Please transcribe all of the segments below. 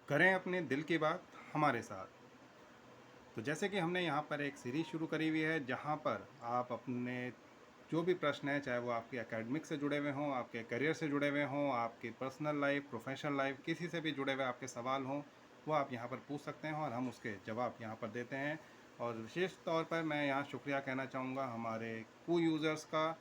करें अपने दिल की बात हमारे साथ। तो जैसे कि हमने यहाँ पर एक सीरीज़ शुरू करी हुई है जहाँ पर आप अपने जो भी प्रश्न है, चाहे वो आपके एकेडमिक से जुड़े हुए हों, आपके करियर से जुड़े हुए हों, आपकी पर्सनल लाइफ, प्रोफेशनल लाइफ, किसी से भी जुड़े हुए आपके सवाल हों, वो आप यहाँ पर पूछ सकते हैं और हम उसके जवाब यहाँ पर देते हैं। और विशेष तौर पर मैं यहाँ शुक्रिया कहना चाहूँगा हमारे यूज़र्स का,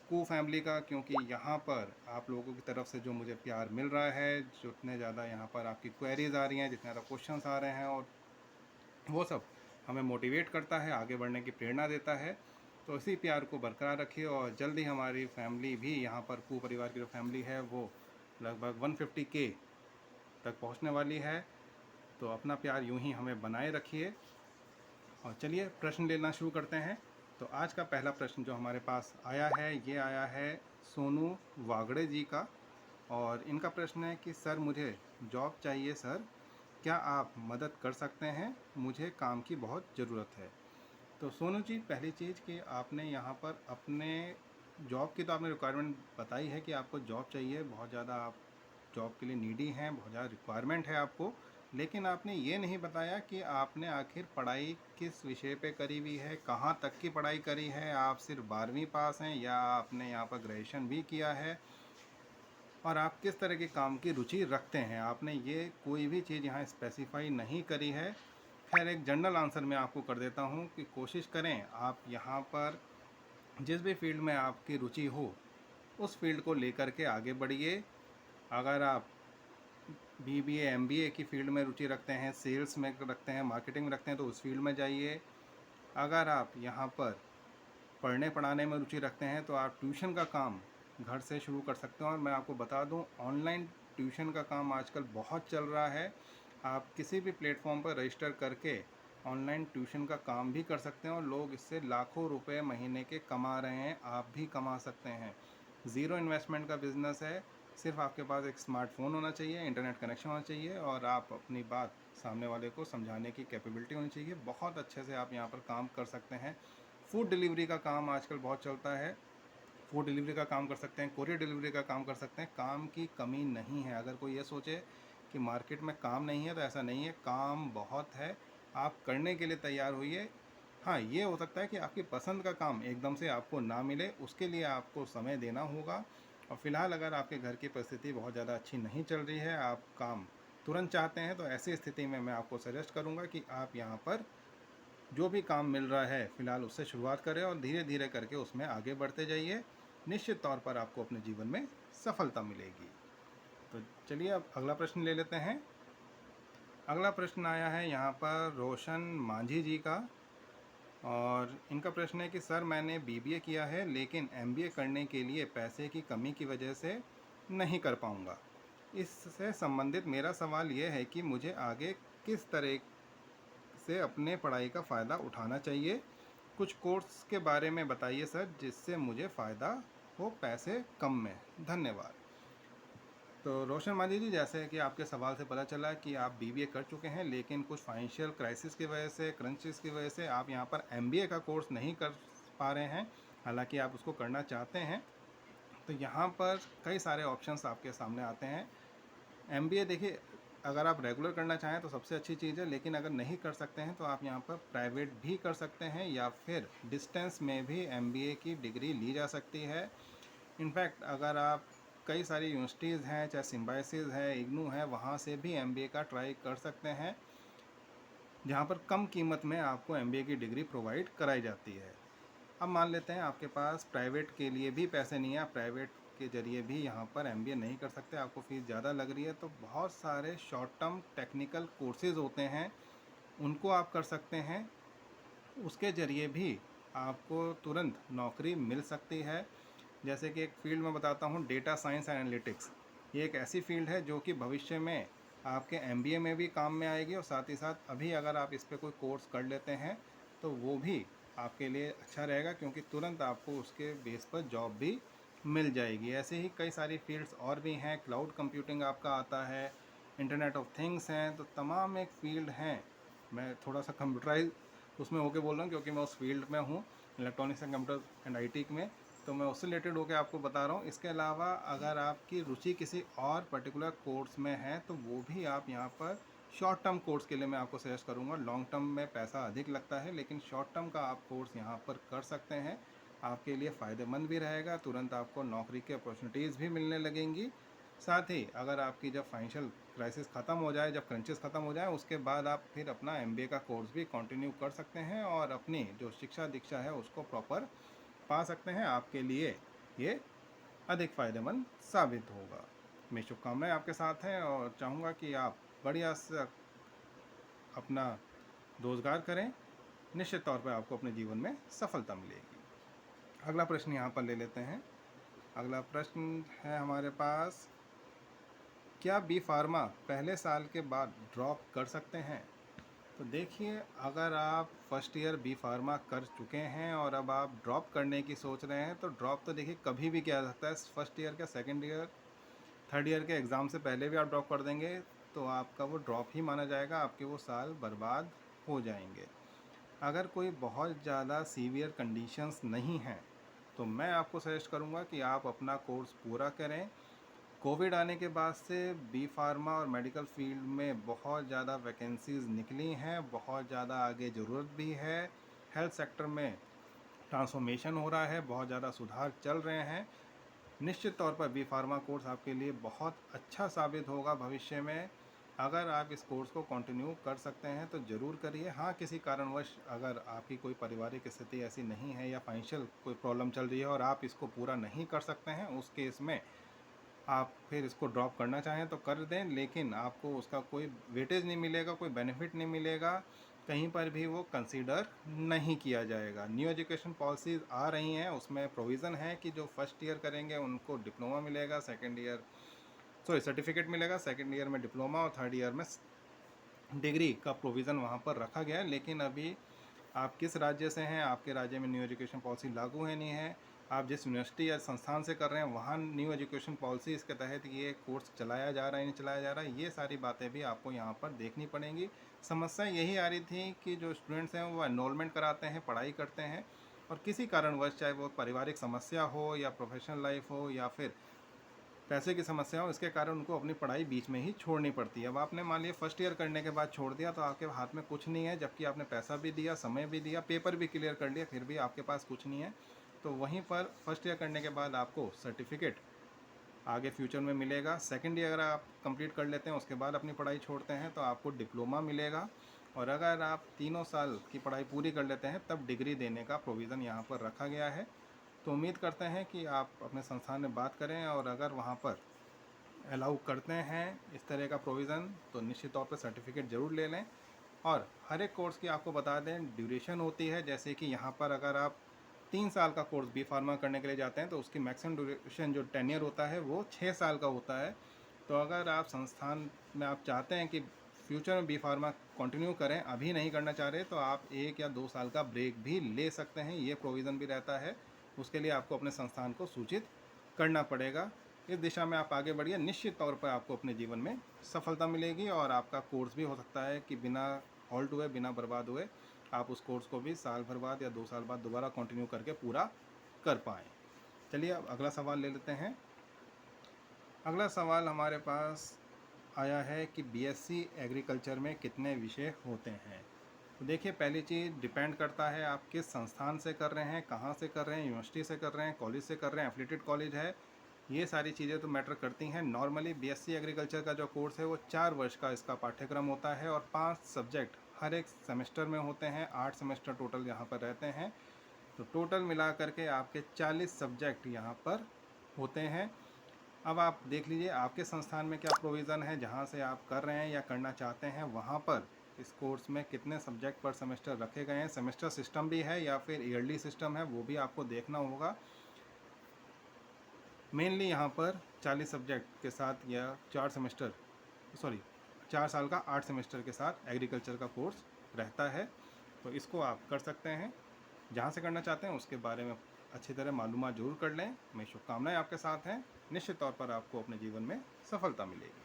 फैमिली का, क्योंकि यहाँ पर आप लोगों की तरफ से जो मुझे प्यार मिल रहा है, जितने ज़्यादा यहाँ पर आपकी क्वेरीज आ रही हैं, जितने ज़्यादा क्वेश्चंस आ रहे हैं, और वो सब हमें मोटिवेट करता है, आगे बढ़ने की प्रेरणा देता है। तो इसी प्यार को बरकरार रखिए और जल्द ही हमारी फैमिली भी यहाँ पर परिवार की जो फैमिली है वो लगभग 150K तक पहुँचने वाली है। तो अपना प्यार यूं ही हमें बनाए रखिए। और चलिए प्रश्न लेना शुरू करते हैं। तो आज का पहला प्रश्न जो हमारे पास आया है, ये आया है सोनू वागड़े जी का। और इनका प्रश्न है कि सर मुझे जॉब चाहिए सर, क्या आप मदद कर सकते हैं? मुझे काम की बहुत ज़रूरत है। तो सोनू जी, पहली चीज़ कि आपने यहाँ पर अपने जॉब की तो आपने रिक्वायरमेंट बताई है कि आपको जॉब चाहिए, बहुत ज़्यादा आप जॉब के लिए नीडी हैं, बहुत ज़्यादा रिक्वायरमेंट है आपको। लेकिन आपने ये नहीं बताया कि आपने आखिर पढ़ाई किस विषय पे करी हुई है, कहाँ तक की पढ़ाई करी है, आप सिर्फ 12वीं पास हैं या आपने यहाँ पर ग्रेजुएशन भी किया है, और आप किस तरह के काम की रुचि रखते हैं। आपने ये कोई भी चीज़ यहाँ स्पेसिफाई नहीं करी है। खैर, एक जनरल आंसर मैं आपको कर देता हूँ कि कोशिश करें आप यहाँ पर जिस भी फील्ड में आपकी रुचि हो उस फील्ड को लेकर के आगे बढ़िए। अगर आप बीबीए एमबीए की फील्ड में रुचि रखते हैं, सेल्स में रखते हैं, मार्केटिंग में रखते हैं, तो उस फील्ड में जाइए। अगर आप यहाँ पर पढ़ने पढ़ाने में रुचि रखते हैं तो आप ट्यूशन का काम घर से शुरू कर सकते हैं। और मैं आपको बता दूं, ऑनलाइन ट्यूशन का काम आजकल बहुत चल रहा है। आप किसी भी प्लेटफॉर्म पर रजिस्टर करके ऑनलाइन ट्यूशन का काम भी कर सकते हैं और लोग इससे लाखों रुपए महीने के कमा रहे हैं। आप भी कमा सकते हैं। ज़ीरो इन्वेस्टमेंट का बिज़नेस है। सिर्फ आपके पास एक स्मार्टफोन होना चाहिए, इंटरनेट कनेक्शन होना चाहिए और आप अपनी बात सामने वाले को समझाने की कैपेबिलिटी होनी चाहिए। बहुत अच्छे से आप यहाँ पर काम कर सकते हैं। फूड डिलीवरी का काम आजकल बहुत चलता है। फूड डिलीवरी का काम कर सकते हैं, कोरियर डिलीवरी का काम कर सकते हैं। काम की कमी नहीं है। अगर कोई ये सोचे कि मार्केट में काम नहीं है तो ऐसा नहीं है, काम बहुत है। आप करने के लिए तैयार होइए। हाँ, ये हो सकता है कि आपकी पसंद का काम एकदम से आपको ना मिले, उसके लिए आपको समय देना होगा। और फिलहाल अगर आपके घर की परिस्थिति बहुत ज़्यादा अच्छी नहीं चल रही है, आप काम तुरंत चाहते हैं, तो ऐसी स्थिति में मैं आपको सजेस्ट करूँगा कि आप यहाँ पर जो भी काम मिल रहा है फ़िलहाल उससे शुरुआत करें और धीरे धीरे करके उसमें आगे बढ़ते जाइए। निश्चित तौर पर आपको अपने जीवन में सफलता मिलेगी। तो चलिए अब अगला प्रश्न ले लेते हैं। अगला प्रश्न आया है यहाँ पर रोशन मांझी जी का। और इनका प्रश्न है कि सर मैंने बीबीए किया है लेकिन एमबीए करने के लिए पैसे की कमी की वजह से नहीं कर पाऊँगा। इससे संबंधित मेरा सवाल ये है कि मुझे आगे किस तरह से अपने पढ़ाई का फ़ायदा उठाना चाहिए। कुछ कोर्स के बारे में बताइए सर, जिससे मुझे फ़ायदा हो पैसे कम में। धन्यवाद। तो रोशन मांझी जी, जैसे कि आपके सवाल से पता चला कि आप बीबीए कर चुके हैं लेकिन कुछ फाइनेंशियल क्राइसिस की वजह से, क्रंचेस की वजह से आप यहाँ पर एमबीए का कोर्स नहीं कर पा रहे हैं, हालांकि आप उसको करना चाहते हैं। तो यहाँ पर कई सारे ऑप्शंस आपके सामने आते हैं। एमबीए देखिए, अगर आप रेगुलर करना चाहें तो सबसे अच्छी चीज़ है, लेकिन अगर नहीं कर सकते हैं तो आप यहाँ पर प्राइवेट भी कर सकते हैं या फिर डिस्टेंस में भी एमबीए की डिग्री ली जा सकती है। इनफैक्ट अगर आप कई सारी यूनिवर्सिटीज़ हैं, चाहे सिम्बायोसिस है, इग्नू है, वहाँ से भी एमबीए का ट्राई कर सकते हैं, जहाँ पर कम कीमत में आपको एमबीए की डिग्री प्रोवाइड कराई जाती है। अब मान लेते हैं आपके पास प्राइवेट के लिए भी पैसे नहीं है, आप प्राइवेट के ज़रिए भी यहाँ पर एमबीए नहीं कर सकते, आपको फ़ीस ज़्यादा लग रही है, तो बहुत सारे शॉर्ट टर्म टेक्निकल कोर्सेज़ होते हैं, उनको आप कर सकते हैं। उसके ज़रिए भी आपको तुरंत नौकरी मिल सकती है। जैसे कि एक फ़ील्ड मैं बताता हूँ, डेटा साइंस एंड एनालिटिक्स। ये एक ऐसी फ़ील्ड है जो कि भविष्य में आपके एमबीए में भी काम में आएगी और साथ ही साथ अभी अगर आप इस पे कोई कोर्स कर लेते हैं तो वो भी आपके लिए अच्छा रहेगा, क्योंकि तुरंत आपको उसके बेस पर जॉब भी मिल जाएगी। ऐसे ही कई सारी फील्ड्स और भी हैं, क्लाउड कंप्यूटिंग आपका आता है, इंटरनेट ऑफ थिंग्स हैं, तो तमाम एक फ़ील्ड हैं। मैं थोड़ा सा कंप्यूटराइज उसमें होके बोल रहा हूँ क्योंकि मैं उस फील्ड में हूँ, electronics and computer and IT में। तो मैं उससे रिलेटेड होकर आपको बता रहा हूँ। इसके अलावा अगर आपकी रुचि किसी और पर्टिकुलर कोर्स में है तो वो भी आप यहाँ पर शॉर्ट टर्म कोर्स के लिए मैं आपको सजेस्ट करूँगा। लॉन्ग टर्म में पैसा अधिक लगता है, लेकिन शॉर्ट टर्म का आप कोर्स यहाँ पर कर सकते हैं। आपके लिए फ़ायदेमंद भी रहेगा, तुरंत आपको नौकरी की अपॉर्चुनिटीज़ भी मिलने लगेंगी। साथ ही अगर आपकी जब फाइनेंशियल क्राइसिस ख़त्म हो जाए, जब क्रंचेस ख़त्म हो जाए, उसके बाद आप फिर अपना एमबीए का कोर्स भी कंटिन्यू कर सकते हैं और अपनी जो शिक्षा दीक्षा है उसको प्रॉपर पा सकते हैं। आपके लिए ये अधिक फ़ायदेमंद साबित होगा। मेरी शुभकामनाएं आपके साथ हैं और चाहूँगा कि आप बढ़िया से अपना रोज़गार करें। निश्चित तौर पर आपको अपने जीवन में सफलता मिलेगी। अगला प्रश्न यहाँ पर ले लेते हैं। अगला प्रश्न है हमारे पास, क्या बी फार्मा पहले साल के बाद ड्रॉप कर सकते हैं? तो देखिए, अगर आप फर्स्ट ईयर बी फार्मा कर चुके हैं और अब आप ड्रॉप करने की सोच रहे हैं, तो ड्रॉप तो देखिए कभी भी किया जा सकता है। फर्स्ट ईयर का, सेकंड ईयर, थर्ड ईयर के एग्ज़ाम से पहले भी आप ड्रॉप कर देंगे तो आपका वो ड्रॉप ही माना जाएगा, आपके वो साल बर्बाद हो जाएंगे। अगर कोई बहुत ज़्यादा सीवियर कंडीशंस नहीं हैं तो मैं आपको सजेस्ट करूँगा कि आप अपना कोर्स पूरा करें। कोविड आने के बाद से बी फार्मा और मेडिकल फील्ड में बहुत ज़्यादा वैकेंसीज़ निकली हैं, बहुत ज़्यादा आगे ज़रूरत भी है। हेल्थ सेक्टर में ट्रांसफॉर्मेशन हो रहा है, बहुत ज़्यादा सुधार चल रहे हैं। निश्चित तौर पर बी फार्मा कोर्स आपके लिए बहुत अच्छा साबित होगा भविष्य में। अगर आप इस कोर्स को कंटिन्यू कर सकते हैं तो ज़रूर करिए। हाँ, किसी कारणवश अगर आपकी कोई पारिवारिक स्थिति ऐसी नहीं है या फाइनेंशियल कोई प्रॉब्लम चल रही है और आप इसको पूरा नहीं कर सकते हैं, उस केस में आप फिर इसको ड्रॉप करना चाहें तो कर दें, लेकिन आपको उसका कोई वेटेज नहीं मिलेगा, कोई बेनिफिट नहीं मिलेगा, कहीं पर भी वो कंसीडर नहीं किया जाएगा। न्यू एजुकेशन पॉलिसीज़ आ रही हैं, उसमें प्रोविज़न है कि जो फर्स्ट ईयर करेंगे उनको डिप्लोमा मिलेगा, सर्टिफिकेट मिलेगा, सेकेंड ईयर में डिप्लोमा और थर्ड ईयर में डिग्री का प्रोविज़न वहाँ पर रखा गया है। लेकिन अभी आप किस राज्य से हैं, आपके राज्य में न्यू एजुकेशन पॉलिसी लागू है नहीं है, आप जिस यूनिवर्सिटी या संस्थान से कर रहे हैं वहाँ न्यू एजुकेशन पॉलिसी इसके तहत ये कोर्स चलाया जा रहा है नहीं चलाया जा रहा है, ये सारी बातें भी आपको यहाँ पर देखनी पड़ेंगी। समस्या यही आ रही थी कि जो स्टूडेंट्स हैं वो एनरोलमेंट कराते हैं, पढ़ाई करते हैं और किसी कारणवश, चाहे वो पारिवारिक समस्या हो या प्रोफेशनल लाइफ हो या फिर पैसे की समस्या हो, इसके कारण उनको अपनी पढ़ाई बीच में ही छोड़नी पड़ती है। अब आपने मान लिया फर्स्ट ईयर करने के बाद छोड़ दिया तो आपके हाथ में कुछ नहीं है, जबकि आपने पैसा भी दिया, समय भी दिया, पेपर भी क्लियर कर लिया, फिर भी आपके पास कुछ नहीं है। तो वहीं पर फर्स्ट ईयर करने के बाद आपको सर्टिफिकेट आगे फ्यूचर में मिलेगा। सेकेंड ईयर अगर आप कंप्लीट कर लेते हैं, उसके बाद अपनी पढ़ाई छोड़ते हैं तो आपको डिप्लोमा मिलेगा। और अगर आप तीनों साल की पढ़ाई पूरी कर लेते हैं तब डिग्री देने का प्रोविज़न यहाँ पर रखा गया है। तो उम्मीद करते हैं कि आप अपने संस्थान में बात करें और अगर वहाँ पर अलाउ करते हैं इस तरह का प्रोविज़न तो निश्चित तौर पर सर्टिफिकेट ज़रूर ले लें। और हर एक कोर्स की आपको बता दें ड्यूरेशन होती है, जैसे कि यहाँ पर अगर आप 3 साल का कोर्स बी फार्मा करने के लिए जाते हैं तो उसकी मैक्सिमम ड्यूरेशन जो टेन्योर होता है वो 6 साल का होता है। तो अगर आप संस्थान में आप चाहते हैं कि फ्यूचर में बी फार्मा कंटिन्यू करें, अभी नहीं करना चाह रहे, तो आप 1 या 2 साल का ब्रेक भी ले सकते हैं, ये प्रोविज़न भी रहता है। उसके लिए आपको अपने संस्थान को सूचित करना पड़ेगा। इस दिशा में आप आगे बढ़िए, निश्चित तौर पर आपको अपने जीवन में सफलता मिलेगी और आपका कोर्स भी हो सकता है कि बिना हॉल्ट हुए, बिना बर्बाद हुए, आप उस कोर्स को भी साल भर बाद या 2 साल बाद दोबारा कंटिन्यू करके पूरा कर पाएँ। चलिए अब अगला सवाल ले लेते हैं। अगला सवाल हमारे पास आया है कि बीएससी एग्रीकल्चर में कितने विषय होते हैं? तो देखिए, पहली चीज़ डिपेंड करता है आप किस संस्थान से कर रहे हैं, कहाँ से कर रहे हैं, यूनिवर्सिटी से कर रहे हैं, कॉलेज से कर रहे हैं, एफिलिएटेड कॉलेज है, ये सारी चीज़ें तो मैटर करती हैं। नॉर्मली बीएससी एग्रीकल्चर का जो कोर्स है वो 4 वर्ष का इसका पाठ्यक्रम होता है और 5 सब्जेक्ट हर एक सेमेस्टर में होते हैं। 8 सेमेस्टर टोटल यहाँ पर रहते हैं। तो टोटल मिला करके आपके 40 सब्जेक्ट यहाँ पर होते हैं। अब आप देख लीजिए आपके संस्थान में क्या प्रोविज़न है, जहाँ से आप कर रहे हैं या करना चाहते हैं वहाँ पर इस कोर्स में कितने सब्जेक्ट पर सेमेस्टर रखे गए हैं। सेमेस्टर सिस्टम भी है या फिर ईयरली सिस्टम है, वो भी आपको देखना होगा। मेनली यहाँ पर 40 सब्जेक्ट के साथ या 4 साल का 8 सेमेस्टर के साथ एग्रीकल्चर का कोर्स रहता है। तो इसको आप कर सकते हैं। जहाँ से करना चाहते हैं उसके बारे में अच्छी तरह मालूमात ज़रूर कर लें। मेरी शुभकामनाएं आपके साथ हैं। निश्चित तौर पर आपको अपने जीवन में सफलता मिलेगी।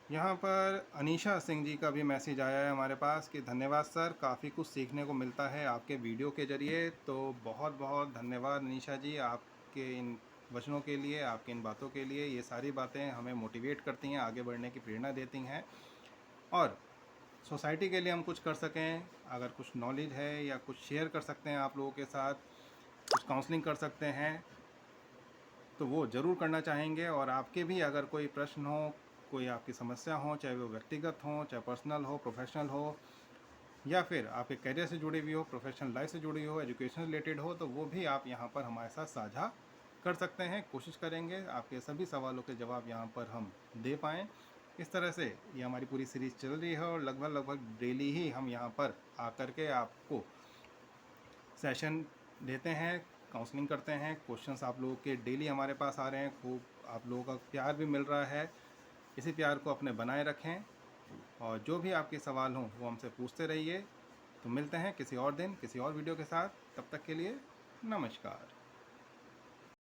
यहाँ पर अनीशा सिंह जी का भी मैसेज आया है हमारे पास कि धन्यवाद सर, काफ़ी कुछ सीखने को मिलता है आपके वीडियो के ज़रिए। तो बहुत बहुत धन्यवाद अनीशा जी, आपके इन वचनों के लिए, आपकी इन बातों के लिए। ये सारी बातें हमें मोटिवेट करती हैं, आगे बढ़ने की प्रेरणा देती हैं। और सोसाइटी के लिए हम कुछ कर सकें, अगर कुछ नॉलेज है या कुछ शेयर कर सकते हैं आप लोगों के साथ, कुछ काउंसलिंग कर सकते हैं, तो वो ज़रूर करना चाहेंगे। और आपके भी अगर कोई प्रश्न हो, कोई आपकी समस्या हो, चाहे वो व्यक्तिगत हो, चाहे पर्सनल हो, प्रोफेशनल हो, या फिर आपके करियर से जुड़ी हुई हो, प्रोफेशनल लाइफ से जुड़ी हो, एजुकेशन रिलेटेड हो, तो वो भी आप यहाँ पर हमारे साथ साझा कर सकते हैं। कोशिश करेंगे आपके सभी सवालों के जवाब यहाँ पर हम दे पाएँ। इस तरह से ये हमारी पूरी सीरीज़ चल रही है और लगभग डेली ही हम यहाँ पर आकर के आपको सेशन देते हैं, काउंसलिंग करते हैं। क्वेश्चंस आप लोगों के डेली हमारे पास आ रहे हैं, खूब आप लोगों का प्यार भी मिल रहा है। इसी प्यार को अपने बनाए रखें और जो भी आपके सवाल हों वो हमसे पूछते रहिए। तो मिलते हैं किसी और दिन किसी और वीडियो के साथ, तब तक के लिए नमस्कार।